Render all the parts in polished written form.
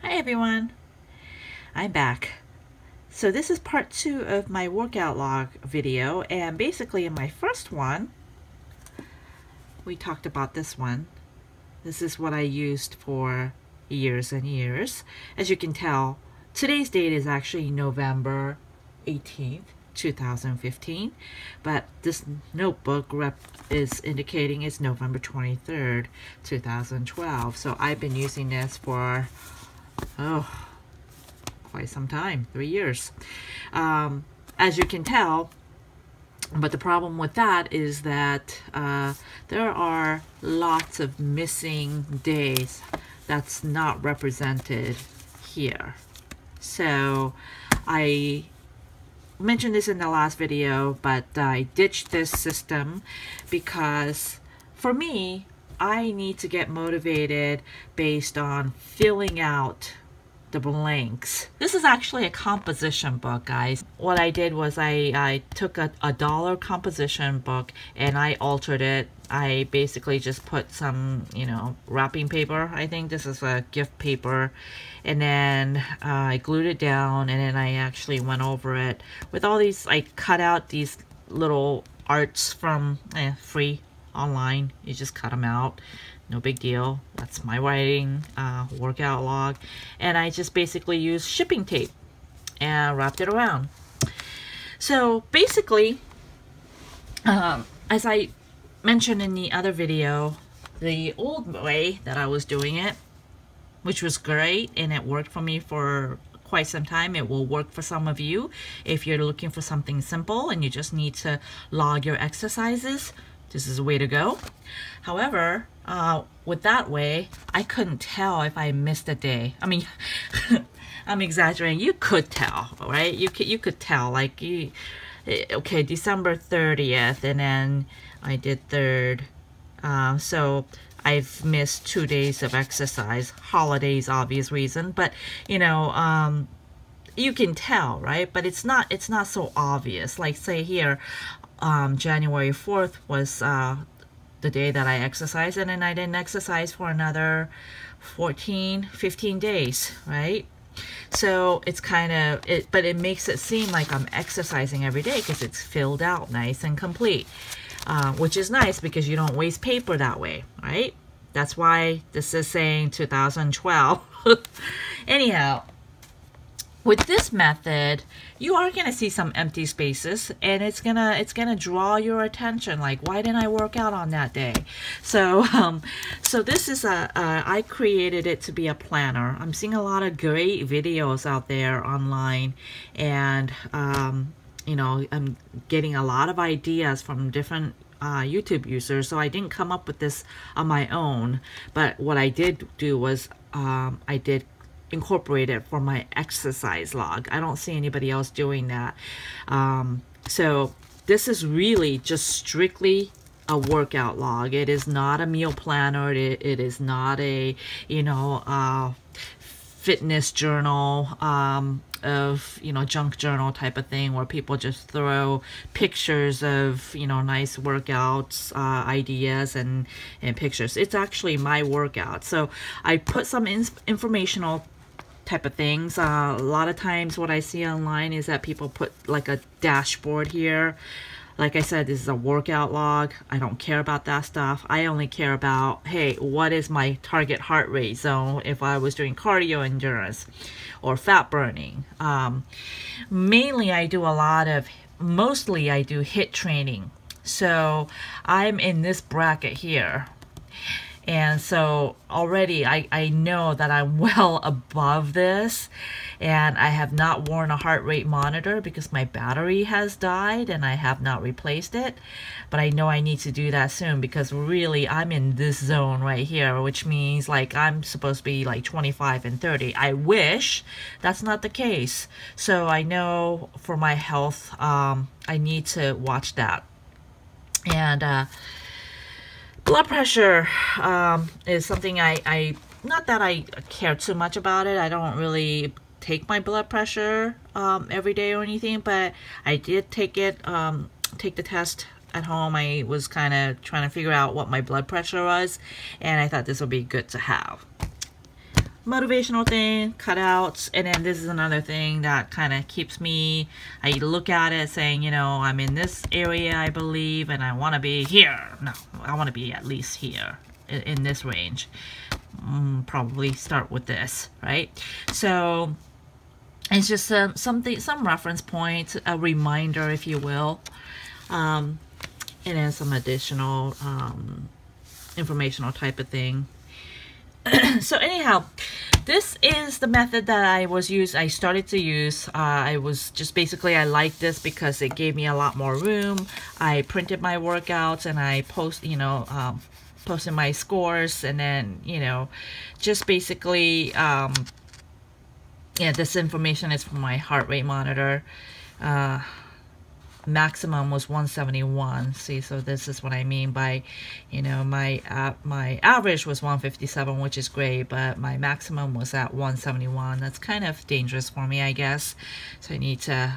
Hi everyone, I'm back. So this is part 2 of my workout log video, and basically in my first one, we talked about this one. This is what I used for years and years. As you can tell, today's date is actually November 18th, 2015, but this notebook rep is indicating it's November 23rd, 2012. So I've been using this for, quite some time, 3 years. As you can tell, but the problem with that is that there are lots of missing days that's not represented here. So I mentioned this in the last video, but I ditched this system because for me, I need to get motivated based on filling out the blanks. This is actually a composition book, guys. What I did was I took a dollar composition book and I altered it. I basically just put some, wrapping paper. I think this is a gift paper. And then I glued it down, and then I actually went over it with all these. I cut out these little arts from free online. You just cut them out. No big deal. That's my writing workout log. And I just basically used shipping tape and wrapped it around. So basically, as I mentioned in the other video, the old way that I was doing it, which was great and it worked for me for quite some time. It will work for some of you if you're looking for something simple and you just need to log your exercises. This is a way to go. However, with that way, I couldn't tell if I missed a day. I mean, I'm exaggerating. You could tell, right? You could tell, like, okay, December 30th, and then I did 3rd. So I've missed 2 days of exercise. Holidays, obvious reason, but you can tell, right? But it's not so obvious. Like, say here, January 4th was the day that I exercised, and then I didn't exercise for another 15 days, right? So it's kind of but it makes it seem like I'm exercising every day because it's filled out nice and complete, which is nice because you don't waste paper that way, right? That's why this is saying 2012. Anyhow, with this method, you are going to see some empty spaces, and it's gonna draw your attention. Like, why didn't I work out on that day? So so this is I created it to be a planner. I'm seeing a lot of great videos out there online, and I'm getting a lot of ideas from different YouTube users. So I didn't come up with this on my own, but what I did do was I did incorporate it for my exercise log. I don't see anybody else doing that. So this is really just strictly a workout log. It is not a meal planner. It is not a fitness journal of junk journal type of thing where people just throw pictures of nice workouts, ideas and pictures. It's actually my workout. So I put some informational type of things. A lot of times what I see online is that people put like a dashboard here. Like I said, this is a workout log. I don't care about that stuff. I only care about, hey, what is my target heart rate zone if I was doing cardio endurance or fat burning. Mostly I do HIIT training. So I'm in this bracket here. And so already I know that I'm well above this, and I have not worn a heart rate monitor because my battery has died and I have not replaced it. But I know I need to do that soon because really I'm in this zone right here, which means like I'm supposed to be like 25 and 30. I wish that's not the case. So I know for my health, I need to watch that. And blood pressure is something I not that I care too much about it. I don't really take my blood pressure every day or anything, but I did take the test at home. I was kind of trying to figure out what my blood pressure was, and I thought this would be good to have. motivational thing, cutouts, and then this is another thing that kind of keeps me, I look at it saying, you know, I'm in this area, I believe, and I want to be here. No, I want to be at least here in this range. Probably start with this, right? So it's just some reference point, a reminder, if you will, and then some additional informational type of thing. So anyhow, this is the method that I started to use. I was just basically, I liked this because it gave me a lot more room. I printed my workouts and I posted my scores, and then, you know, just basically, yeah, this information is from my heart rate monitor. Maximum was 171. See, so this is what I mean by, you know, my average was 157, which is great, but my maximum was at 171. That's kind of dangerous for me, I guess. So I need to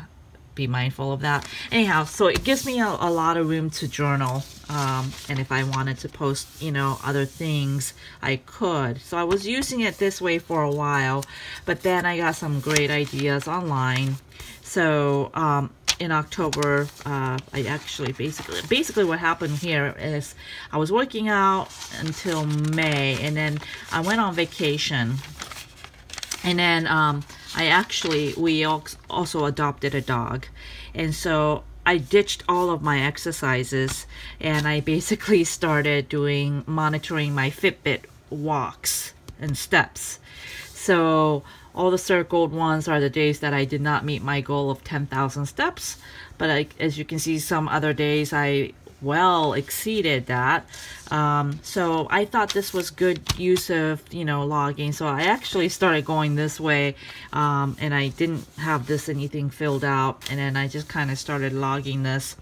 be mindful of that. Anyhow, so it gives me a lot of room to journal, and if I wanted to post, you know, other things, I could. So I was using it this way for a while, but then I got some great ideas online. So in October, I actually basically what happened here is I was working out until May, and then I went on vacation, and then we also adopted a dog, and so I ditched all of my exercises, and I basically started monitoring my Fitbit walks and steps. So all the circled ones are the days that I did not meet my goal of 10,000 steps. But as you can see, some other days I well exceeded that. So I thought this was good use of, you know, logging. So I actually started going this way, and I didn't have anything filled out. And then I just kind of started logging this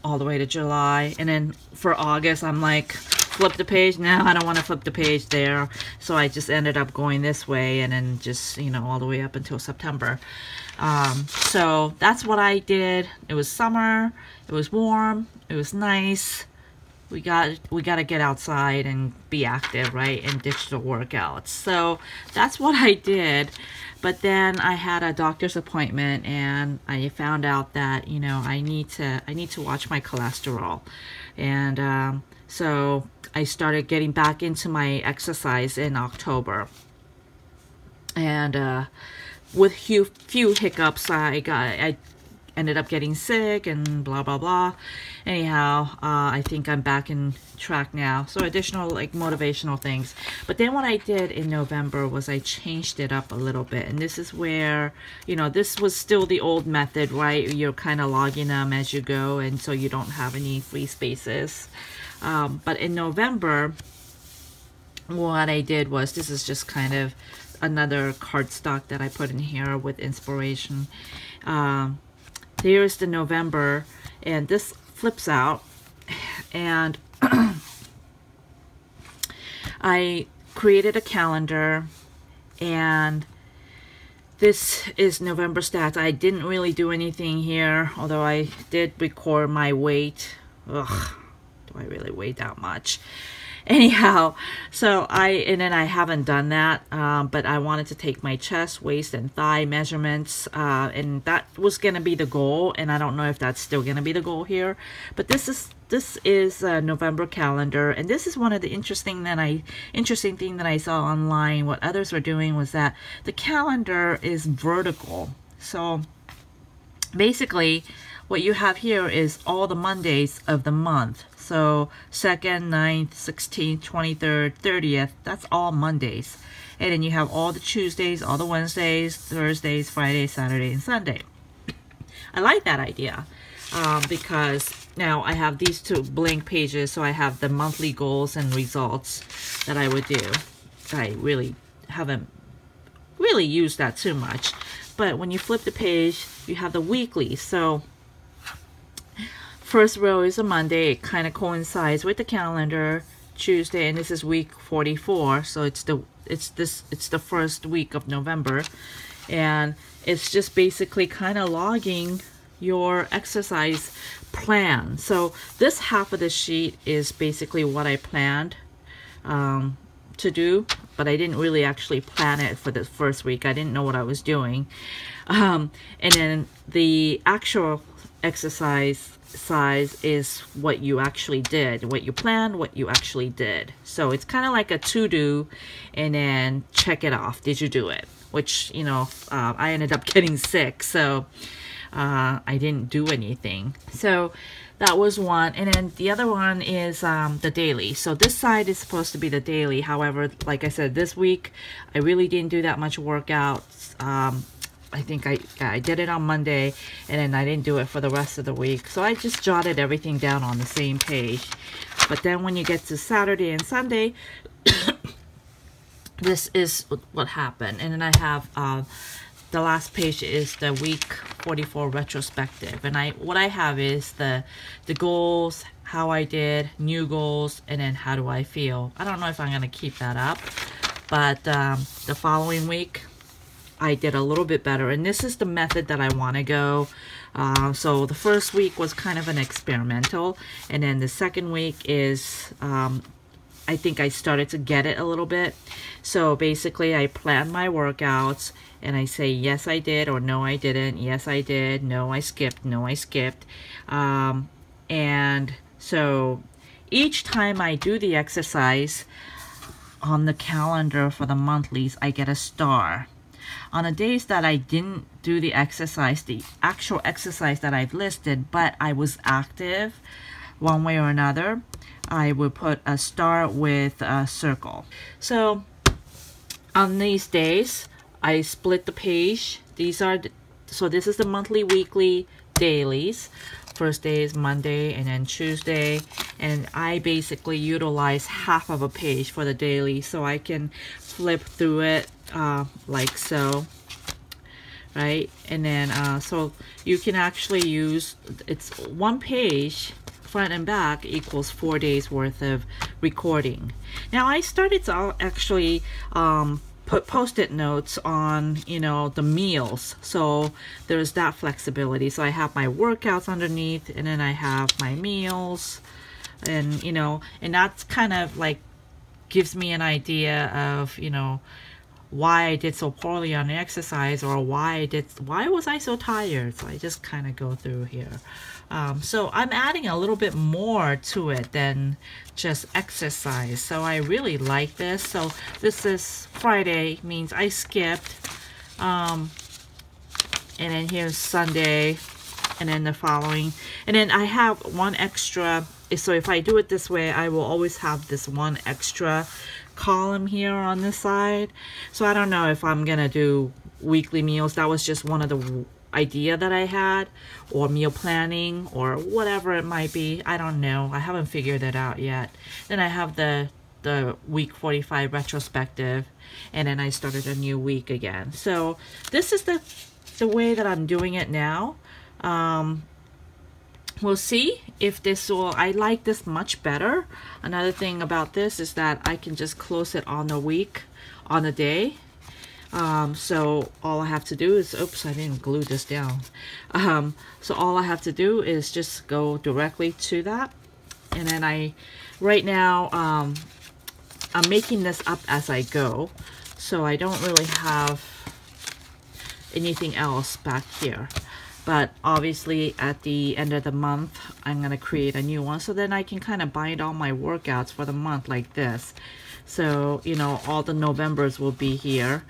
all the way to July. And then for August, I'm like, flip the page. Now I don't want to flip the page there, so I just ended up going this way, and then just, you know, all the way up until September. So that's what I did. It was summer, it was warm, it was nice. We got to get outside and be active, right, and ditch the workouts. So that's what I did. But then I had a doctor's appointment, and I found out that, you know, I need to watch my cholesterol. And so I started getting back into my exercise in October, and with few hiccups, I ended up getting sick and blah blah blah. Anyhow, I think I'm back in track now. So additional like motivational things. But then what I did in November was I changed it up a little bit, and this is where, you know, this was still the old method, right? You're kind of logging them as you go, and so you don't have any free spaces. But in November, what I did was, this is just kind of another cardstock that I put in here with inspiration. Here's the November, and this flips out, and I created a calendar, and this is November stats. I didn't really do anything here, although I did record my weight. Ugh. I really weigh that much. Anyhow, so and then I haven't done that, but I wanted to take my chest, waist, and thigh measurements, and that was gonna be the goal, and I don't know if that's still gonna be the goal here. But this is a November calendar, and this is one of the interesting thing that I saw online. What others were doing was that the calendar is vertical. So basically, what you have here is all the Mondays of the month. So 2nd, 9th, 16th, 23rd, 30th, that's all Mondays. And then you have all the Tuesdays, all the Wednesdays, Thursdays, Fridays, Saturday, and Sunday. I like that idea because now I have these two blank pages, so I have the monthly goals and results that I would do. I really haven't really used that too much. But when you flip the page, you have the weekly. So first row is a Monday. It kind of coincides with the calendar. Tuesday, and this is week 44, so it's the first week of November, and it's just basically kind of logging your exercise plan. So this half of the sheet is basically what I planned to do, but I didn't really actually plan it for the first week. I didn't know what I was doing. And then the actual exercise size is what you actually did, what you planned, what you actually did. So it's kind of like a to-do and then check it off. Did you do it? Which, you know, I ended up getting sick, so I didn't do anything. So that was one. And then the other one is the daily. So this side is supposed to be the daily. However, like I said, this week I really didn't do that much workouts. I think I did it on Monday, and then I didn't do it for the rest of the week. So I just jotted everything down on the same page. But then when you get to Saturday and Sunday, this is what happened. And then I have the last page is the week 44 retrospective. And what I have is the goals, how I did, new goals, and then how do I feel. I don't know if I'm going to keep that up, but the following week, I did a little bit better, and this is the method that I want to go. So the first week was kind of an experimental, and then the second week is I think I started to get it a little bit. So basically I plan my workouts and I say yes I did or no I didn't, yes I did, no I skipped, no I skipped. And so each time I do the exercise on the calendar for the monthlies, I get a star. On the days that I didn't do the exercise, the actual exercise that I've listed, but I was active one way or another, I would put a star with a circle. So on these days, I split the page. These are, so this is the monthly, weekly, dailies. First day is Monday and then Tuesday. And I basically utilize half of a page for the daily, so I can flip through it like so, right? And then so you can actually use, it's one page front and back equals 4 days worth of recording. Now I started to actually put post-it notes on, you know, the meals, so there's that flexibility. So I have my workouts underneath, and then I have my meals, and you know, and that's kind of like gives me an idea of, you know, why I did so poorly on the exercise, or why was I so tired. So I just kind of go through here. So I'm adding a little bit more to it than just exercise. So I really like this. So this is Friday, means I skipped. And then here's Sunday, and then the following. And then I have one extra. So if I do it this way, I will always have this one extra column here on this side. So I don't know if I'm gonna do weekly meals. That was just one of the idea that I had, or meal planning, or whatever it might be. I don't know. I haven't figured it out yet. Then I have the week 45 retrospective, and then I started a new week again. So this is the way that I'm doing it now. We'll see if this will, I like this much better. Another thing about this is that I can just close it on the week, on the day. So all I have to do is, oops, I didn't glue this down. So all I have to do is just go directly to that. And then right now, I'm making this up as I go. So I don't really have anything else back here. But obviously at the end of the month, I'm going to create a new one. So then I can kind of bind all my workouts for the month like this. So, you know, all the Novembers will be here.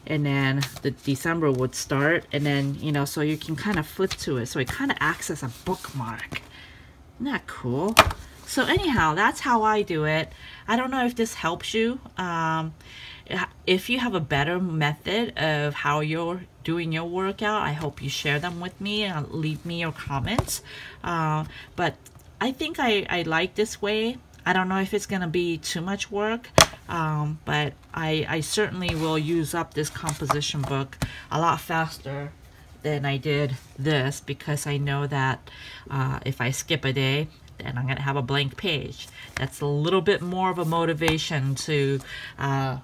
And then the December would start. And then, you know, so you can kind of flip to it. So it kind of acts as a bookmark. Isn't that cool? So anyhow, that's how I do it. I don't know if this helps you. If you have a better method of how you're doing your workout, I hope you share them with me and leave me your comments. But I think I like this way. I don't know if it's gonna be too much work, but I certainly will use up this composition book a lot faster than I did this, because I know that if I skip a day, then I'm gonna have a blank page. That's a little bit more of a motivation to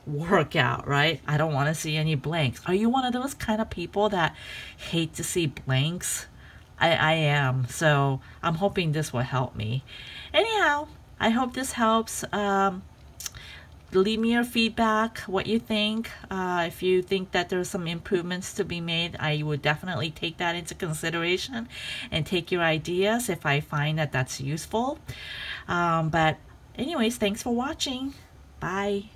work out, right? I don't want to see any blanks. Are you one of those kind of people that hate to see blanks? I am, so I'm hoping this will help me. Anyhow, I hope this helps. leave me your feedback, what you think. If you think that there's some improvements to be made, I would definitely take that into consideration and take your ideas if I find that that's useful. But anyways, thanks for watching. Bye.